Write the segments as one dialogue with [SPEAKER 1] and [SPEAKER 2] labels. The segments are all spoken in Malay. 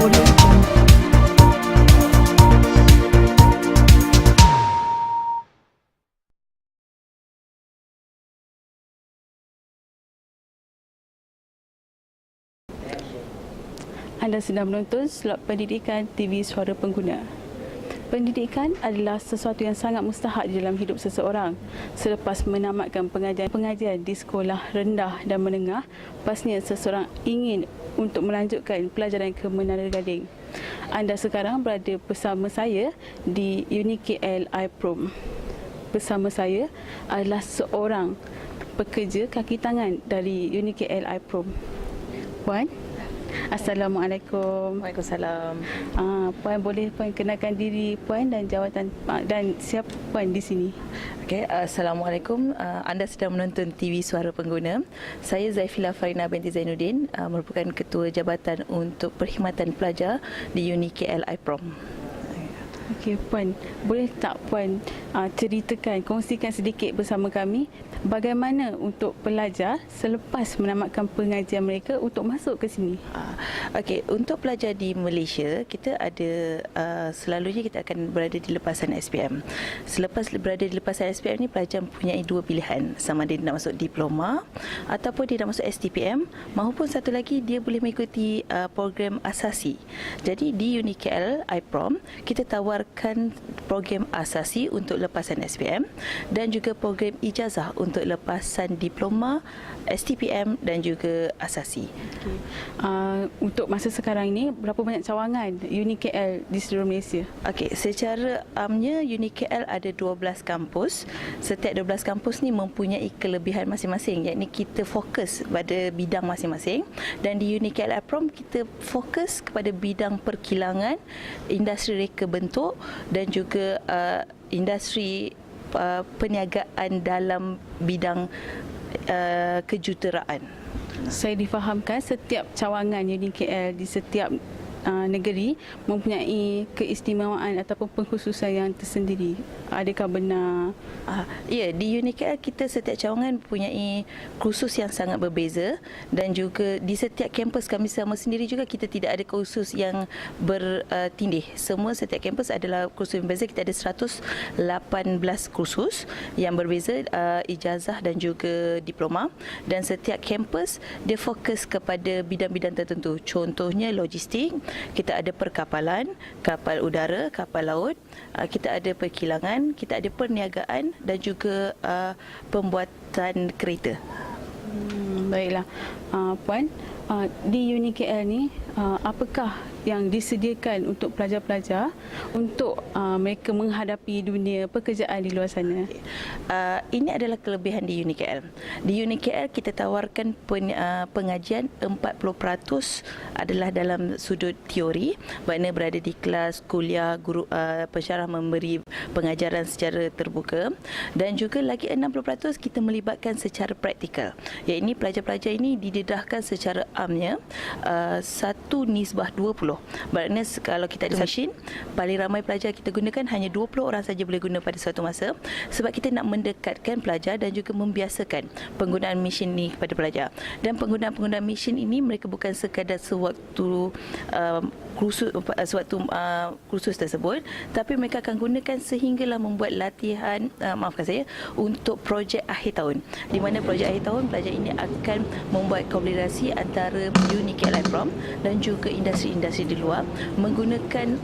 [SPEAKER 1] Anda sedang menonton slot pendidikan TV Suara Pengguna. Pendidikan adalah sesuatu yang sangat mustahak di dalam hidup seseorang. Selepas menamatkan pengajian di sekolah rendah dan menengah, pastinya seseorang ingin untuk melanjutkan pelajaran ke Menara Gading. Anda sekarang berada bersama saya di UniKL iProm. Bersama saya adalah seorang pekerja kaki tangan dari UniKL iProm. Puan, Assalamualaikum.
[SPEAKER 2] Waalaikumsalam.
[SPEAKER 1] Puan boleh Puan kenalkan diri Puan dan jawatan dan siapa Puan di sini?
[SPEAKER 2] Okey, Assalamualaikum. Anda sedang menonton TV Suara Pengguna. Saya Zaifila Farina binti Zainuddin, merupakan Ketua Jabatan untuk Perkhidmatan Pelajar di UniKL iProm.
[SPEAKER 1] Okey Puan, boleh tak Puan ceritakan, kongsikan sedikit bersama kami bagaimana untuk pelajar selepas menamatkan pengajian mereka untuk masuk ke sini?
[SPEAKER 2] Okey, untuk pelajar di Malaysia, kita ada selalunya kita akan berada di lepasan SPM. Selepas berada di lepasan SPM ni, pelajar mempunyai dua pilihan, sama ada dia nak masuk diploma ataupun dia nak masuk STPM, maupun satu lagi dia boleh mengikuti program asasi. Jadi di UniKL iProm kita tawarkan program asasi untuk lepasan SPM dan juga program ijazah untuk lepasan diploma, STPM dan juga asasi.
[SPEAKER 1] Okay. Untuk masa sekarang ini, berapa banyak cawangan UniKL di seluruh Malaysia?
[SPEAKER 2] Okey, secara amnya UniKL ada 12 kampus. Setiap 12 kampus ni mempunyai kelebihan masing-masing, iaitu kita fokus pada bidang masing-masing, dan di UniKL iProm kita fokus kepada bidang perkilangan, industri reka bentuk dan juga industri perniagaan dalam bidang kejuruteraan.
[SPEAKER 1] Saya difahamkan setiap cawangan UniKL di setiap negeri mempunyai keistimewaan ataupun pengkhususan yang tersendiri. Adakah benar?
[SPEAKER 2] Ya, di UniKL kita setiap cawangan mempunyai kursus yang sangat berbeza, dan juga di setiap kampus kami sama sendiri juga kita tidak ada kursus yang bertindih. Semua setiap kampus adalah kursus yang berbeza. Kita ada 118 kursus yang berbeza, ijazah dan juga diploma, dan setiap kampus dia fokus kepada bidang-bidang tertentu. Contohnya logistik, kita ada perkapalan, kapal udara, kapal laut, kita ada perkilangan, kita ada perniagaan dan juga pembuatan kereta.
[SPEAKER 1] Baiklah, Puan, di UniKL ni apakah yang disediakan untuk pelajar-pelajar untuk mereka menghadapi dunia pekerjaan di luar sana?
[SPEAKER 2] Ini adalah kelebihan di UniKL. Di UniKL kita tawarkan pengajian 40% adalah dalam sudut teori, maknanya berada di kelas, kuliah, guru pensyarah memberi pengajaran secara terbuka, dan juga lagi 60% kita melibatkan secara praktikal. Iaitu pelajar-pelajar ini didedahkan secara amnya 1:20. Maknanya kalau kita ada mesin, paling ramai pelajar kita gunakan hanya 20 orang saja boleh guna pada suatu masa, sebab kita nak mendekatkan pelajar dan juga membiasakan penggunaan mesin ini kepada pelajar. Dan penggunaan mesin ini mereka bukan sekadar sewaktu kursus tersebut, tapi mereka akan gunakan sehinggalah membuat latihan, untuk projek akhir tahun, di mana projek akhir tahun pelajar ini akan membuat kolaborasi antara UniKL iProm dan juga industri-industri di luar menggunakan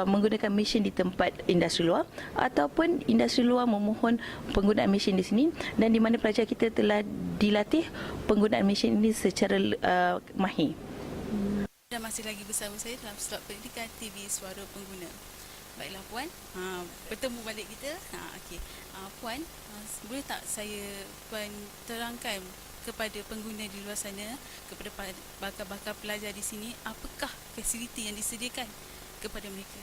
[SPEAKER 2] menggunakan mesin di tempat industri luar, ataupun industri luar memohon penggunaan mesin di sini, dan di mana pelajar kita telah dilatih penggunaan mesin ini secara mahir.
[SPEAKER 1] Dan masih lagi bersama saya dalam slot pendidikan TV Suara Pengguna. Baiklah Puan, bertemu balik kita. Okey. Puan, boleh tak Puan terangkan kepada pengguna di luar sana, kepada bakal-bakal pelajar di sini, apakah fasiliti yang disediakan kepada mereka?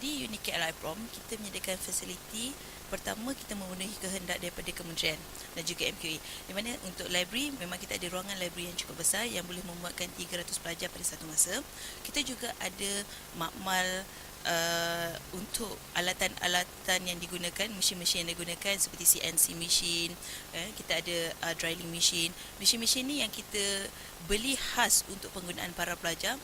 [SPEAKER 3] Di UniKL iProm kita menyediakan fasiliti. Pertama, kita memenuhi kehendak daripada kementerian dan juga MQA, di mana untuk library memang kita ada ruangan library yang cukup besar yang boleh memuatkan 300 pelajar pada satu masa. Kita juga ada makmal untuk alatan-alatan yang digunakan, mesin-mesin yang digunakan seperti CNC machine, kita ada drilling machine. Mesin-mesin ni yang kita beli khas untuk penggunaan para pelajar,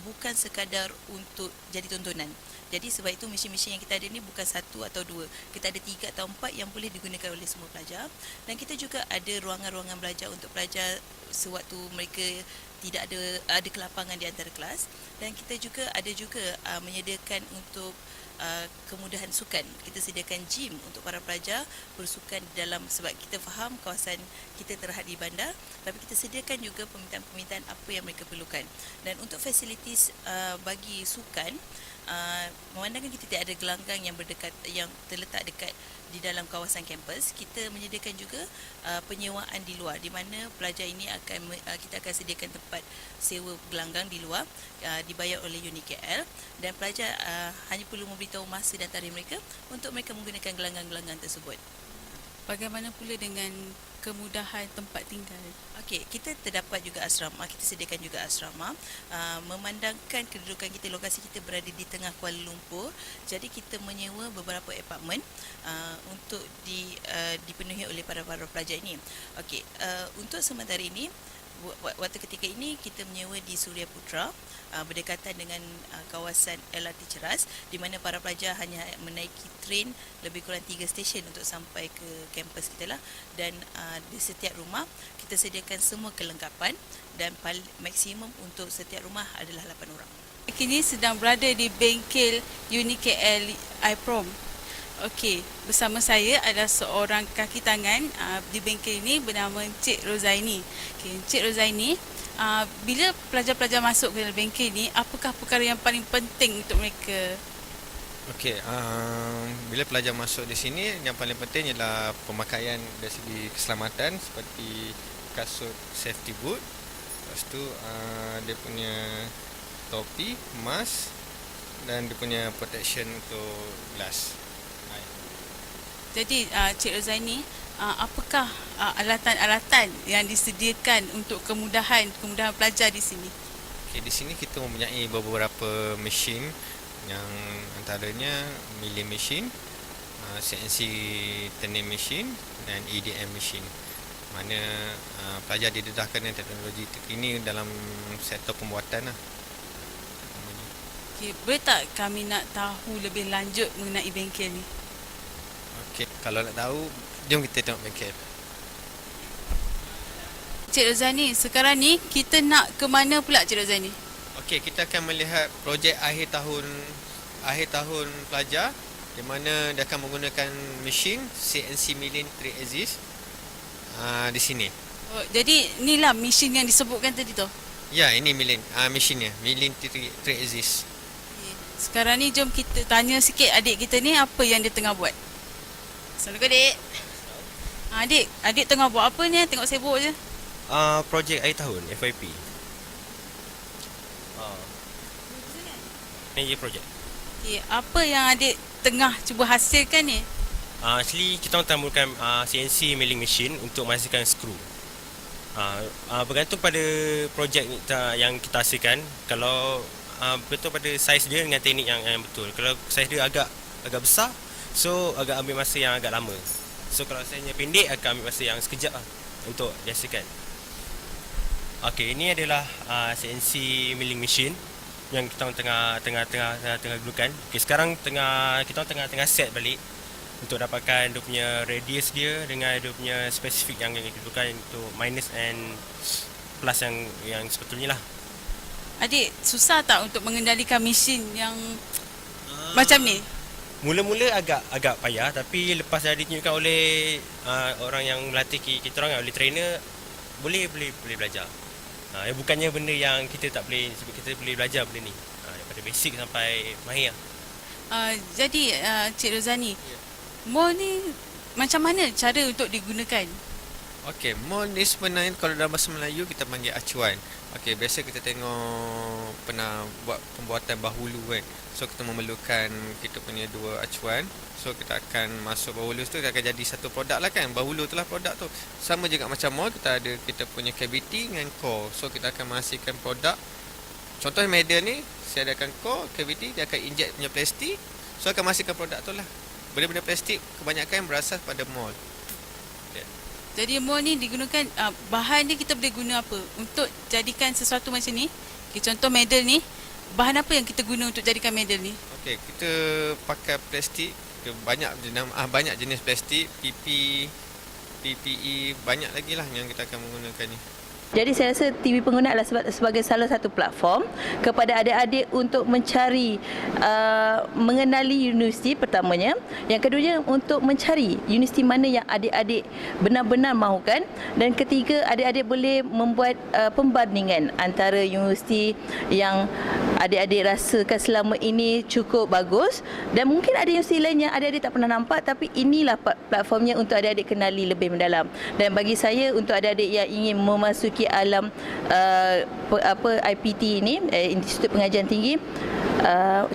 [SPEAKER 3] bukan sekadar untuk jadi tontonan. Jadi sebab itu mesin-mesin yang kita ada ni bukan satu atau dua. Kita ada 3 atau 4 yang boleh digunakan oleh semua pelajar. Dan kita juga ada ruangan-ruangan belajar untuk pelajar sewaktu mereka tidak ada kelapangan di antara kelas. Dan kita juga ada menyediakan untuk kemudahan sukan. Kita sediakan gym untuk para pelajar bersukan dalam, sebab kita faham kawasan kita terhad di bandar, tapi kita sediakan juga permintaan-permintaan apa yang mereka perlukan. Dan untuk fasilitis bagi sukan, memandangkan kita tidak ada gelanggang yang terletak dekat di dalam kawasan kampus, kita menyediakan juga penyewaan di luar, di mana pelajar ini kita akan sediakan tempat sewa gelanggang di luar, dibayar oleh UniKL, dan pelajar hanya perlu memberitahu masa dan tarikh mereka untuk mereka menggunakan gelanggang-gelanggang tersebut.
[SPEAKER 1] Bagaimana pula dengan kemudahan tempat tinggal?
[SPEAKER 3] Okey, kita terdapat juga asrama, kita sediakan juga asrama. Memandangkan kedudukan kita, lokasi kita berada di tengah Kuala Lumpur, jadi kita menyewa beberapa apartmen untuk dipenuhi oleh para pelajar ini. Okey, untuk sementara ini, waktu ketika ini kita menyewa di Suria Putra, berdekatan dengan kawasan LRT Ceras, di mana para pelajar hanya menaiki train lebih kurang 3 stesen untuk sampai ke kampus kita lah. Dan di setiap rumah kita sediakan semua kelengkapan, dan maksimum untuk setiap rumah adalah 8 orang.
[SPEAKER 1] Kini sedang berada di bengkel UniKL iProm. Okey, bersama saya adalah seorang kaki tangan di bengkel ini bernama Encik Rozaini. Okey, Encik Rozaini, bila pelajar-pelajar masuk ke dalam bengkel ini, apakah perkara yang paling penting untuk mereka?
[SPEAKER 4] Okey, bila pelajar masuk di sini, yang paling penting ialah pemakaian dari segi keselamatan seperti kasut safety boot, lepas tu dia punya topi, mask, dan dia punya protection untuk glass.
[SPEAKER 1] Jadi Cik Rozaini, apakah alatan-alatan yang disediakan untuk kemudahan pelajar di sini?
[SPEAKER 4] Okay, di sini kita mempunyai beberapa mesin, yang antaranya milling machine, CNC turning machine dan EDM machine. Mana pelajar didedahkan dengan teknologi terkini dalam sektor pembuatan lah.
[SPEAKER 1] Okay, boleh tak kami nak tahu lebih lanjut mengenai bengkel ni?
[SPEAKER 4] Okey, kalau nak tahu, jom kita tengok bengkel.
[SPEAKER 1] Cik Rozani, sekarang ni kita nak ke mana pula Cik Rozani?
[SPEAKER 4] Okey, kita akan melihat projek akhir tahun pelajar, di mana dia akan menggunakan mesin CNC milling 3 axis di sini.
[SPEAKER 1] Oh, jadi inilah mesin yang disebutkan tadi tu.
[SPEAKER 4] Ya, ini milling mesinnya, milling 3 axis.
[SPEAKER 1] Sekarang ni jom kita tanya sikit adik kita ni apa yang dia tengah buat. Assalamualaikum adik. Adik tengah buat apa ni? Tengok sibuk je.
[SPEAKER 5] Projek akhir tahun FYP. Ni projek.
[SPEAKER 1] Okay, apa yang adik tengah cuba hasilkan ni?
[SPEAKER 5] Actually kita tengah menggunakan CNC milling machine untuk menghasilkan skru. Bergantung pada projek yang kita hasilkan. Kalau betul pada saiz dia dengan teknik yang betul. Kalau saiz dia agak besar, so agak ambil masa yang agak lama. So kalau saiznya pendek, akan ambil masa yang sekejap lah untuk dihasilkan. Okey, ini adalah CNC milling machine yang kita tengah gunakan. Okey, sekarang kita tengah set balik untuk dapatkan dia punya radius dia dengan dia punya spesifik yang kita gunakan untuk minus and plus yang sepatutnya lah.
[SPEAKER 1] Adik, susah tak untuk mengendalikan mesin yang macam ni?
[SPEAKER 5] Mula-mula agak payah, tapi lepas dah ditunjukkan oleh orang yang melatih kita orang, oleh trainer, boleh belajar. Bukannya benda yang kita tak boleh, sebab kita boleh belajar benda ni daripada basic sampai mahir.
[SPEAKER 1] Jadi Cik Rozani, mall ni macam mana cara untuk digunakan?
[SPEAKER 4] Okey, mall ni sebenarnya kalau dalam bahasa Melayu kita panggil acuan. Okey, biasa kita tengok pernah buat pembuatan bahulu kan. So kita memerlukan kita punya 2 acuan. So kita akan masuk bahulu tu, kita akan jadi satu produk lah kan. Bahulu tu lah produk tu. Sama juga macam mall, kita ada kita punya cavity dengan core. So kita akan menghasilkan produk contoh medal ni, saya adakan core, cavity, dia akan inject punya plastik. So akan menghasilkan produk tu lah. Benda-benda plastik kebanyakan berasal pada mold.
[SPEAKER 3] Jadi mold ni digunakan, bahan dia kita boleh guna apa untuk jadikan sesuatu macam ni? Okay, contoh medal ni, bahan apa yang kita guna untuk jadikan medal ni?
[SPEAKER 4] Okey, kita pakai plastik, banyak jenis plastik, PP, PPE, banyak lagi lah yang kita akan menggunakan ni.
[SPEAKER 2] Jadi saya rasa TV Pengguna adalah sebagai salah satu platform kepada adik-adik untuk mencari mengenali universiti pertamanya. Yang keduanya untuk mencari universiti mana yang adik-adik benar-benar mahukan. Dan ketiga, adik-adik boleh membuat pembandingan antara universiti yang adik-adik rasakan selama ini cukup bagus dan mungkin ada universiti lain yang adik-adik tak pernah nampak, tapi inilah platformnya untuk adik-adik kenali lebih mendalam. Dan bagi saya, untuk adik-adik yang ingin memasuki alam IPT ini, Institut Pengajian Tinggi,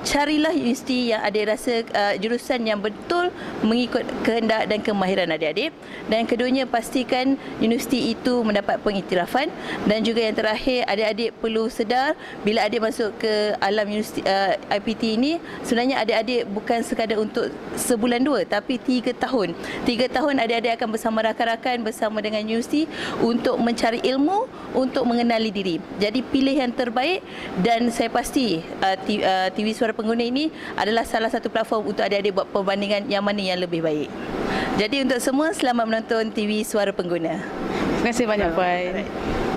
[SPEAKER 2] carilah universiti yang adik rasa jurusan yang betul mengikut kehendak dan kemahiran adik-adik. Dan keduanya, pastikan universiti itu mendapat pengiktirafan. Dan juga yang terakhir, adik-adik perlu sedar bila adik masuk ke alam universiti IPT ini, sebenarnya adik-adik bukan sekadar untuk sebulan dua, tapi 3 tahun. 3 tahun adik-adik akan bersama rakan-rakan, bersama dengan universiti untuk mencari ilmu, untuk mengenali diri. Jadi pilih yang terbaik, dan saya pasti TV Suara Pengguna ini adalah salah satu platform untuk adik-adik buat perbandingan yang mana yang lebih baik. Jadi untuk semua, selamat menonton TV Suara Pengguna.
[SPEAKER 1] Terima kasih banyak Puan.